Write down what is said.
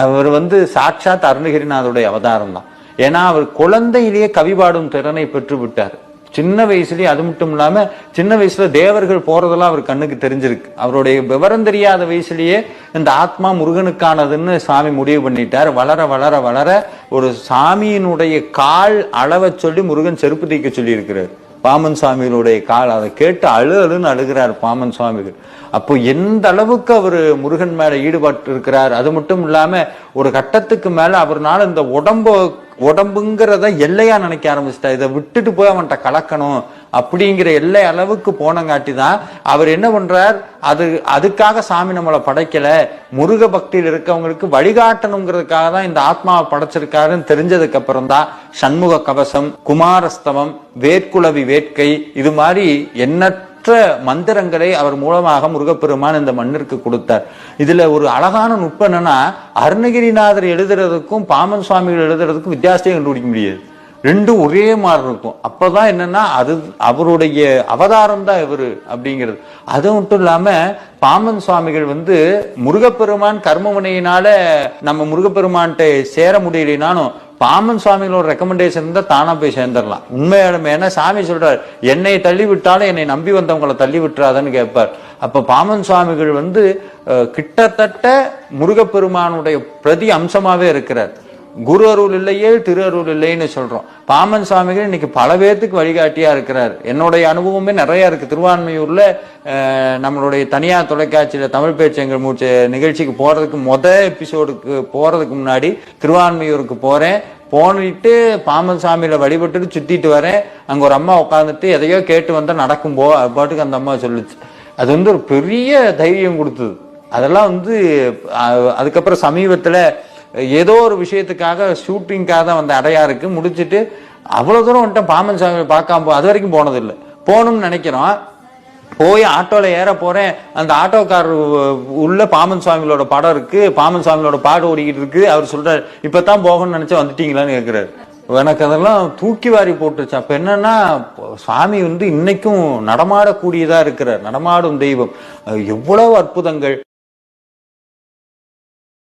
அவர் சாட்சாத் அருணகிரிநாதருடைய அவதாரம் தான். ஏன்னா அவர் குழந்தையிலேயே கவி பாடும் திறனை பெற்று விட்டார். சின்ன வயசுலயே, அது மட்டும் இல்லாம சின்ன வயசுல தேவர்கள் போறதெல்லாம் அவர் கண்ணுக்கு தெரிஞ்சிருக்கு. அவருடைய விவரம் தெரியாத வயசுலயே இந்த ஆத்மா முருகனுக்கானதுன்னு சாமி முடிவு பண்ணிட்டார். வளர வளர வளர ஒரு சாமியினுடைய கால் அளவை சொல்லி முருகன் செருப்பு தைக்க சொல்லி இருக்கிறார். பாமன் சுவாமிகளுடைய கால், அதை கேட்டு அழுன்னு அழுகிறார் பாமன் சுவாமிகள். அப்போ எந்த அளவுக்கு அவர் முருகன் மேல ஈடுபட்டு இருக்கிறார். அது மட்டும் இல்லாம ஒரு கட்டத்துக்கு மேல அவர்னால இந்த உடம்புங்கிறத எல்லையா நினைக்க ஆரம்பிச்சிட்டா. இதை விட்டுட்டு போய் அவன்கிட்ட கலக்கணும் அப்படிங்கிற எல்லை அளவுக்கு போனங்காட்டி தான் அவர் என்ன பண்றார், அதுக்காக சாமி நம்மளை படைக்கல, முருக பக்தியில் இருக்கவங்களுக்கு வழிகாட்டணுங்கிறதுக்காக தான் இந்த ஆத்மாவை படைச்சிருக்காருன்னு தெரிஞ்சதுக்கு அப்புறம் தான் சண்முக கவசம், குமாரஸ்தவம், வேட்குளவி வேட்கை, இது மாதிரி எண்ணற்ற மந்திரங்களை அவர் மூலமாக முருகப்பெருமான் இந்த மண்ணிற்கு கொடுத்தார். இதுல ஒரு அழகான நுட்பம் என்னன்னா, அருணகிரிநாதர் எழுதுறதுக்கும் பாமன் சுவாமிகள் எழுதுறதுக்கும் வித்தியாசத்தையும் கண்டுபிடிக்க முடியாது. ரெண்டும் ஒரே மாதிரி இருக்கும். அப்பதான் என்னன்னா அது அவருடைய அவதாரம் தான் இவரு அப்படிங்கிறது. அது மட்டும் இல்லாம பாமன் சுவாமிகள் முருகப்பெருமான் கர்மவினையினால நம்ம முருகப்பெருமான்கிட்ட சேர முடியலைனாலும் பாமன் சுவாமிகளோட ரெக்கமெண்டேஷன் தான் தானா போய் சேர்ந்துடலாம். உண்மையாலுமே ஏன்னா சாமி சொல்றாரு, என்னை தள்ளி விட்டாலும் என்னை நம்பி வந்தவங்களை தள்ளி விட்டுறாதன்னு கேட்பார். அப்ப பாமன் சுவாமிகள் கிட்டத்தட்ட முருகப்பெருமானுடைய பிரதி அம்சமாவே இருக்கிறார். குரு அருள் இல்லையே திரு அருள் இல்லைன்னு சொல்றோம். பாமன் சுவாமிகள் இன்னைக்கு பல பேர்த்துக்கு வழிகாட்டியா இருக்கிறார். என்னுடைய அனுபவமே நிறைய இருக்கு. திருவான்மையூர்ல நம்மளுடைய தனியார் தொலைக்காட்சியில தமிழ் பேச்சங்கள் மூச்ச நிகழ்ச்சிக்கு போறதுக்கு எபிசோடுக்கு போறதுக்கு முன்னாடி திருவான்மையூருக்கு போறேன். போனிட்டு பாமன் சாமியில வழிபட்டுட்டு சுத்திட்டு வரேன். அங்க ஒரு அம்மா உட்காந்துட்டு எதையோ கேட்டு வந்தா நடக்கும் அது பாட்டுக்கு அந்த அம்மா சொல்லுச்சு. அது ஒரு பெரிய தைரியம் கொடுத்தது. அதெல்லாம் அதுக்கப்புறம் சமீபத்துல ஏதோ ஒரு விஷயத்துக்காக ஷூட்டிங்காக தான் அடையாருக்கு முடிச்சுட்டு அவ்வளவு தூரம் பாமன் சாமி பார்க்காம அது வரைக்கும் போனதில்லை. போகணும்னு நினைக்கிறோம். போய் ஆட்டோல ஏற போறேன். அந்த ஆட்டோக்காரர் உள்ள பாமன் சுவாமிகளோட படம் இருக்கு, பாமன் சுவாமிகளோட பாடு ஓடிக்கிட்டு இருக்கு. அவர் சொல்றாரு, இப்பதான் போகணும்னு நினைச்சா வந்துட்டீங்களான்னு கேட்கிறாரு. எனக்கு அதெல்லாம் தூக்கி வாரி போட்டுருச்சு. அப்ப என்னன்னா சுவாமி இன்னைக்கும் நடமாடக்கூடியதா இருக்கிறார், நடமாடும் தெய்வம். எவ்வளவு அற்புதங்கள்.